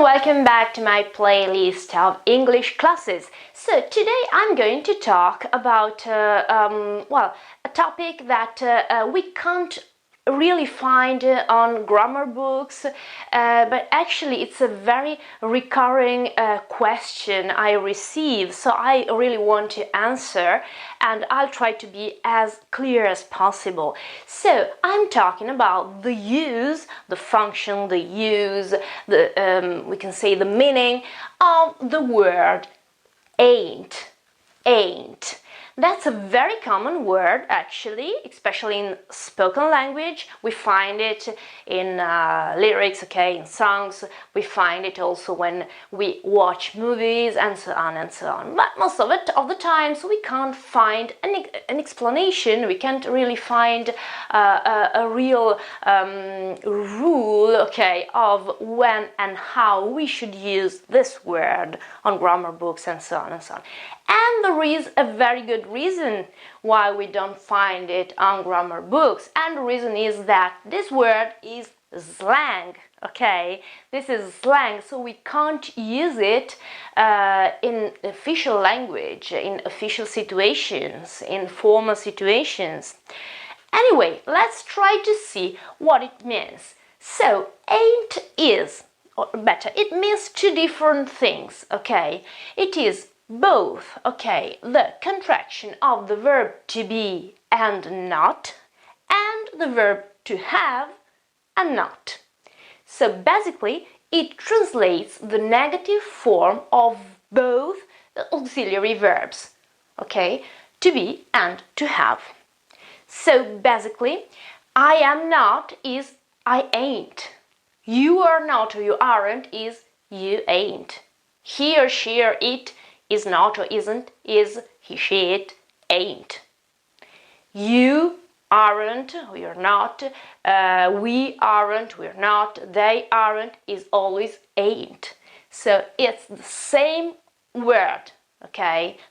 welcome back to my playlist of English classes. So today I'm going to talk about a topic that we can't really find on grammar books, but actually it's a very recurring question I receive, so I really want to answer, and I'll try to be as clear as possible. So I'm talking about the use, the function, the use, we can say the meaning of the word ain't. That's a very common word, actually, especially in spoken language. We find it in lyrics, in songs. We find it also when we watch movies, and so on and so on. But most of the times we can't find an explanation. We can't really find a real rule, of when and how we should use this word on grammar books, and so on and so on. And there is a very good reason why we don't find it on grammar books, and the reason is that this word is slang. This is slang, so we can't use it in official language, in official situations, in formal situations. Anyway, let's try to see what it means. So ain't is, or better, it means two different things. It is both, the contraction of the verb to be and not, and the verb to have and not. So basically, it translates the negative form of both the auxiliary verbs, to be and to have. So basically, I am not is I ain't. You are not or you aren't is you ain't. He or she or it is not or isn't is he, she, it, ain't. You aren't or you're not, we aren't, we're not, they aren't is always ain't. So it's the same word,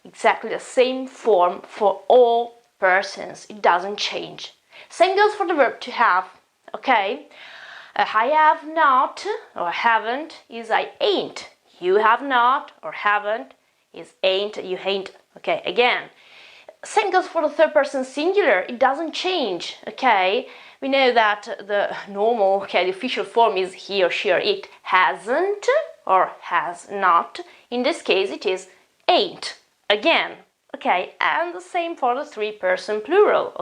exactly the same form for all persons. It doesn't change. Same goes for the verb to have, I have not or haven't is I ain't. You have not or haven't is ain't, you ain't. Again. Same goes for the third person singular. It doesn't change. We know that the normal, the official form is he or she or it hasn't or has not. In this case, it is ain't. Again. And the same for the three person plural.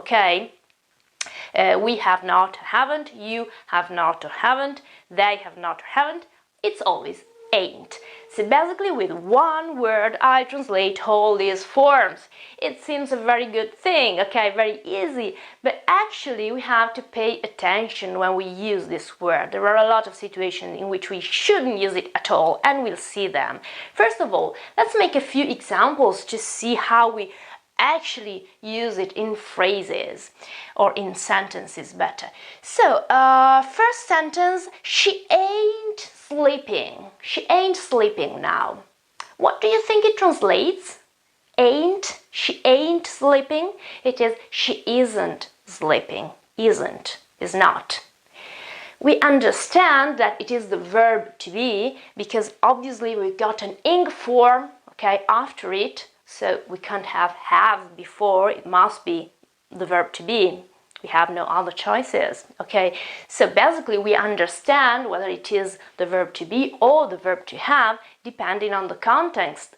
We have not, haven't. You have not or haven't. They have not or haven't. It's always ain't. So basically with one word I translate all these forms. It seems a very good thing, very easy, but actually we have to pay attention when we use this word. There are a lot of situations in which we shouldn't use it at all, and we'll see them. First of all, let's make a few examples to see how we actually use it in phrases or in sentences better. So, first sentence, she ain't sleeping. She ain't sleeping now. What do you think it translates? Ain't, she ain't sleeping. It is she isn't sleeping. Isn't, is not. We understand that it is the verb to be because obviously we got an ing form, after it. So we can't have before, it must be the verb to be. We have no other choices, So basically we understand whether it is the verb to be or the verb to have, depending on the context,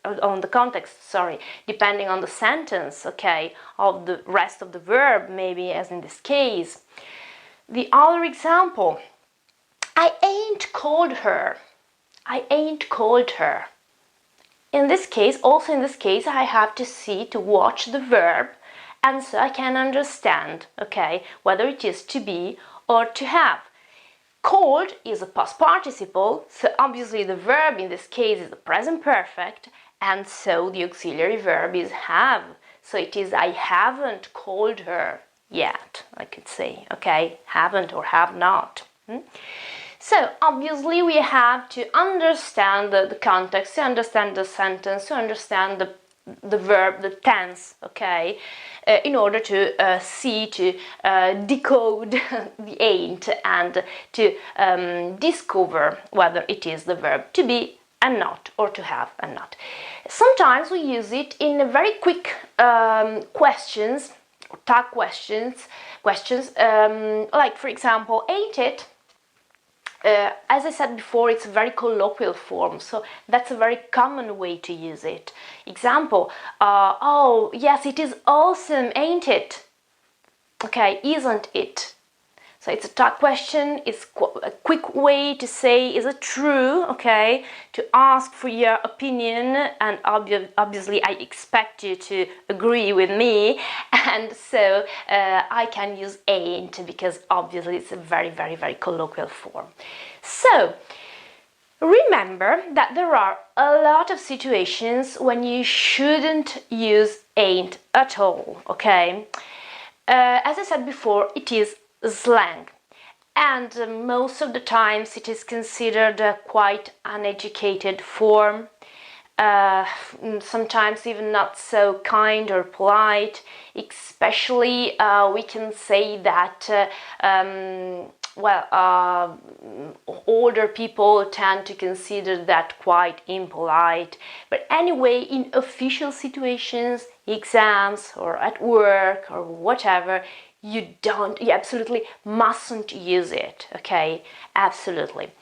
depending on the sentence, of the rest of the verb, maybe, as in this case. The other example, I ain't called her. I ain't called her. In this case, I have to watch the verb, and so I can understand, whether it is to be or to have. Called is a past participle, so obviously the verb in this case is the present perfect, and so the auxiliary verb is have. So it is I haven't called her yet, I could say, haven't or have not. So obviously we have to understand the context, to understand the sentence, to understand the the verb, the tense, okay, in order to decode the ain't and to discover whether it is the verb to be and not, or to have and not. Sometimes we use it in very quick questions, tag questions, like for example, ain't it? As I said before, it's a very colloquial form, so that's a very common way to use it. Example, oh, yes, it is awesome, ain't it? Okay, isn't it? So it's a tag question, it's a quick way to say, is it true, okay? To ask for your opinion, and obviously I expect you to agree with me, and so I can use ain't because obviously it's a very, very, very colloquial form. So, remember that there are a lot of situations when you shouldn't use ain't at all, okay? As I said before, it is slang, and most of the times it is considered a quite uneducated form, sometimes even not so kind or polite. Especially we can say that older people tend to consider that quite impolite. But anyway, in official situations, exams or at work or whatever, you absolutely mustn't use it, okay? Absolutely.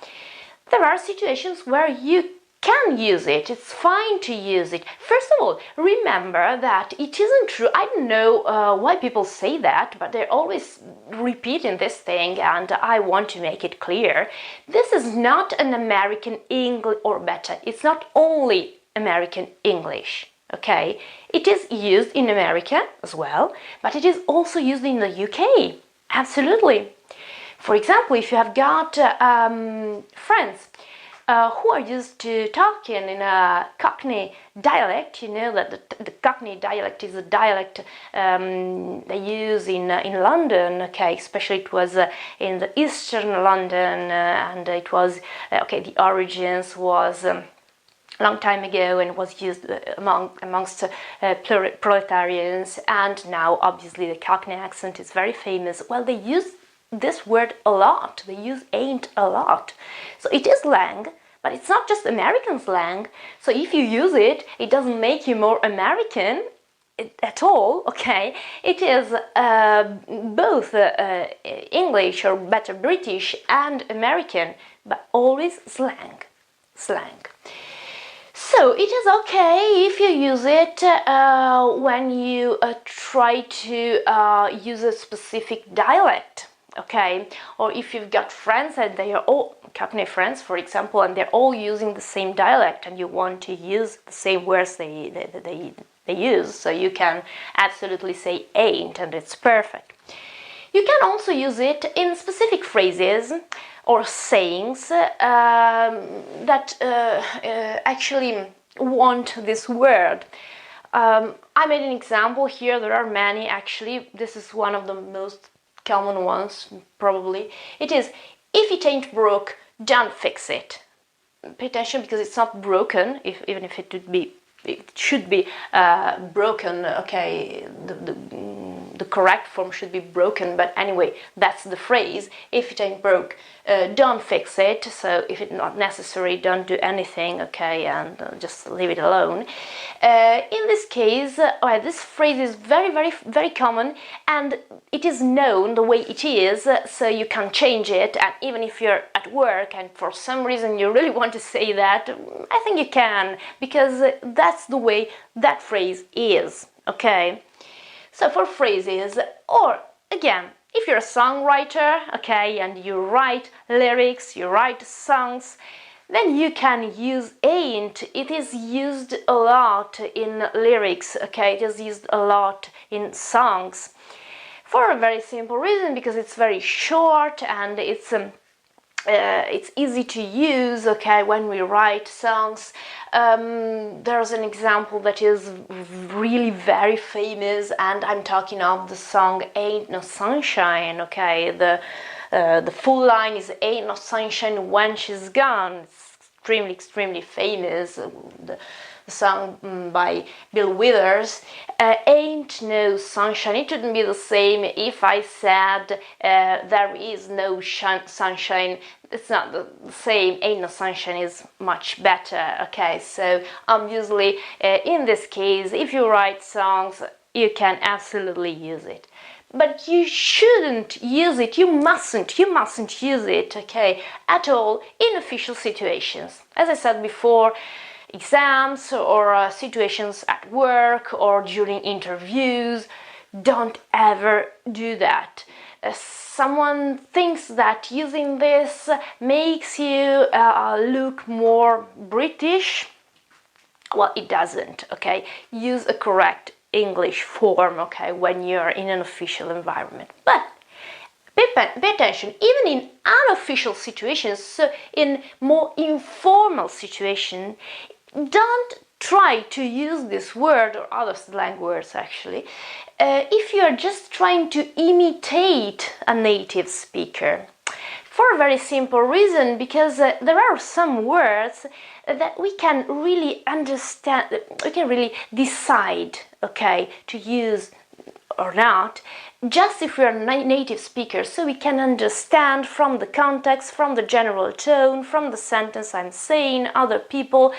There are situations where you can use it, it's fine to use it. First of all, remember that it isn't true. I don't know why people say that, but they're always repeating this thing, and I want to make it clear. This is not an American English, or better, it's not only American English. Okay, it is used in America as well, but it is also used in the UK. Absolutely. For example, if you have got friends who are used to talking in a Cockney dialect, you know that the Cockney dialect is a dialect they use in London, okay, especially it was in the eastern London, and it was, the origins was long time ago and was used amongst proletarians, and now obviously the Cockney accent is very famous. Well, they use this word a lot, they use ain't a lot. So it is slang, but it's not just American slang. So if you use it, it doesn't make you more American at all, okay? It is both English, or better British, and American, but always slang. So it is okay if you use it when you try to use a specific dialect, okay? Or if you've got friends and they are all Cockney friends, for example, and they're all using the same dialect, and you want to use the same words they use, so you can absolutely say ain't, and it's perfect. You can also use it in specific phrases or sayings that actually want this word. I made an example here, there are many actually, this is one of the most common ones probably. It is, if it ain't broke, don't fix it. Pay attention because it's not broken, even if it should be broken, okay, the correct form should be broken, but anyway, that's the phrase. If it ain't broke, don't fix it. So if it's not necessary, don't do anything, okay, and just leave it alone. In this case, this phrase is very, very, very common, and it is known the way it is, so you can change it. And even if you're at work and for some reason you really want to say that, I think you can, because that's the way that phrase is, okay? So for phrases, or again, if you're a songwriter, okay, and you write lyrics, you write songs, then you can use ain't. It is used a lot in lyrics, okay, it is used a lot in songs. For a very simple reason, because it's very short and it's easy to use, okay, when we write songs. There's an example that is really very famous, and I'm talking of the song Ain't No Sunshine, okay. The full line is ain't no sunshine when she's gone. It's extremely famous. The song by Bill Withers, Ain't No Sunshine. It wouldn't be the same if I said there is no sunshine. It's not the same. Ain't No Sunshine is much better. Okay, so obviously in this case, if you write songs, you can absolutely use it. But you shouldn't use it, you mustn't use it, okay, at all in official situations. As I said before, exams or situations at work or during interviews, don't ever do that. Someone thinks that using this makes you look more British. Well, it doesn't, okay? Use a correct English form, okay, when you're in an official environment. But pay attention, even in unofficial situations, so in more informal situations, don't try to use this word or other slang words actually if you're just trying to imitate a native speaker. For a very simple reason, because there are some words that we can really understand, we can really decide, okay, to use or not, just if we're native speakers, so we can understand from the context, from the general tone, from the sentence I'm saying, other people,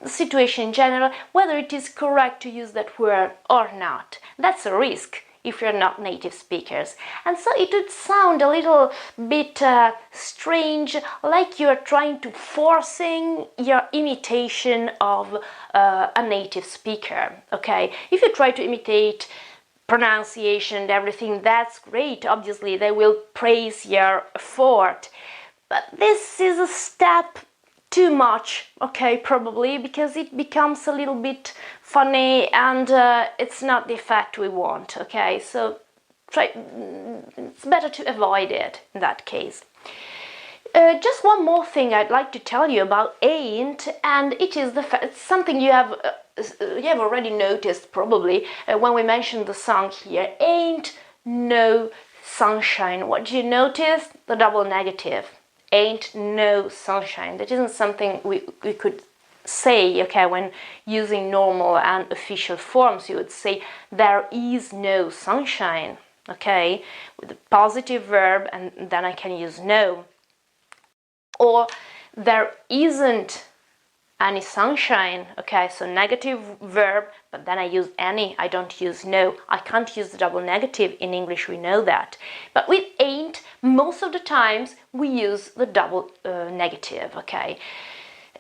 the situation in general, whether it is correct to use that word or not. That's a risk if you're not native speakers. And so it would sound a little bit strange, like you're trying to forcing your imitation of a native speaker, okay? If you try to imitate pronunciation and everything, that's great. Obviously, they will praise your effort. But this is a step too much, okay, probably, because it becomes a little bit funny and it's not the effect we want, okay? So it's better to avoid it in that case. Just one more thing I'd like to tell you about ain't, and it is it's something you have already noticed probably when we mentioned the song here. Ain't no sunshine. What do you notice? The double negative. Ain't no sunshine. That isn't something we could say, okay, when using normal and official forms. You would say there is no sunshine, okay, with a positive verb, and then I can use no. Or there isn't any sunshine, okay, so negative verb, but then I use any, I don't use no. I can't use the double negative in English, we know that. But with ain't, most of the times we use the double negative, okay.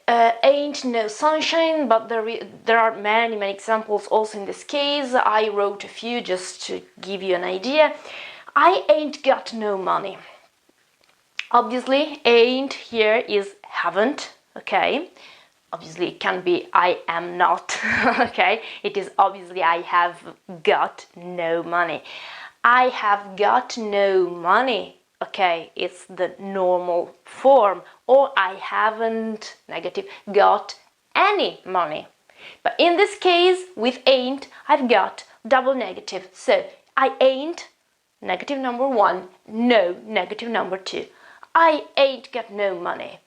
Ain't no sunshine, but there are many examples also in this case. I wrote a few just to give you an idea. I ain't got no money. Obviously, ain't here is haven't, okay. Obviously, it can be I am not, okay. It is obviously I have got no money. I have got no money, okay. It's the normal form. Or I haven't, negative, got any money. But in this case, with ain't, I've got double negative. So I ain't, negative number one, no, negative number two. I ain't got no money.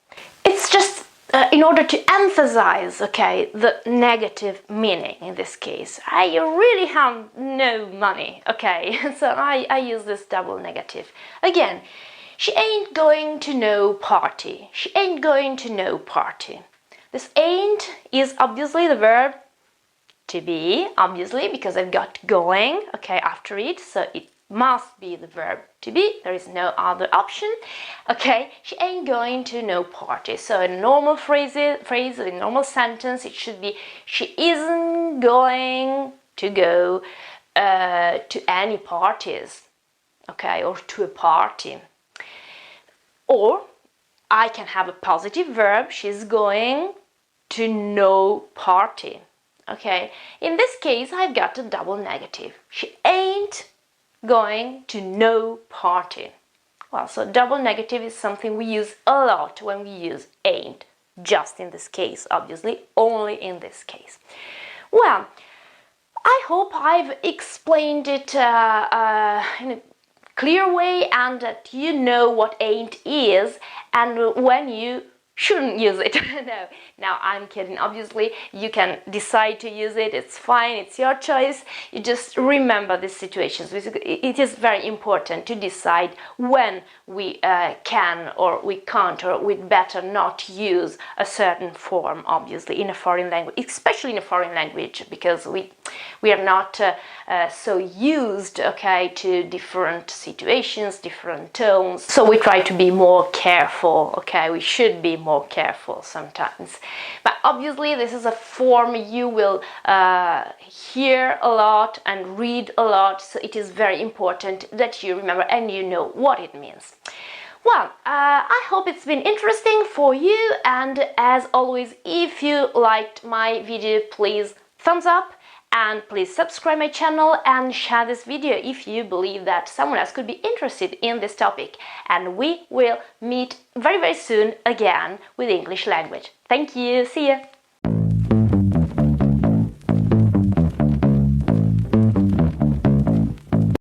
It's just in order to emphasize, okay, the negative meaning in this case. I really have no money, okay, so I use this double negative. Again, she ain't going to no party. She ain't going to no party. This ain't is obviously the verb to be, obviously, because I've got going, okay, after it, so it must be the verb to be. There is no other option, okay. She ain't going to no party. So in a normal phrase, in a normal sentence, it should be she isn't going to go to any parties, okay, or to a party. Or I can have a positive verb, she's going to no party, okay. In this case, I've got a double negative. She ain't going to no party. Well, so double negative is something we use a lot when we use ain't. Just in this case, obviously, only in this case. Well, I hope I've explained it in a clear way and that you know what ain't is and when you shouldn't use it. No, now I'm kidding. Obviously, you can decide to use it. It's fine. It's your choice. You just remember these situations. It is very important to decide when we can or we can't or we'd better not use a certain form, obviously, in a foreign language, especially in a foreign language, because we are not so used, okay, to different situations, different tones. So we try to be more careful, okay? We should be more careful sometimes. But obviously this is a form you will hear a lot and read a lot, so it is very important that you remember and you know what it means. Well, I hope it's been interesting for you, and as always, if you liked my video, please thumbs up, and please subscribe my channel and share this video if you believe that someone else could be interested in this topic. And we will meet very, very soon again with English language. Thank you, see ya!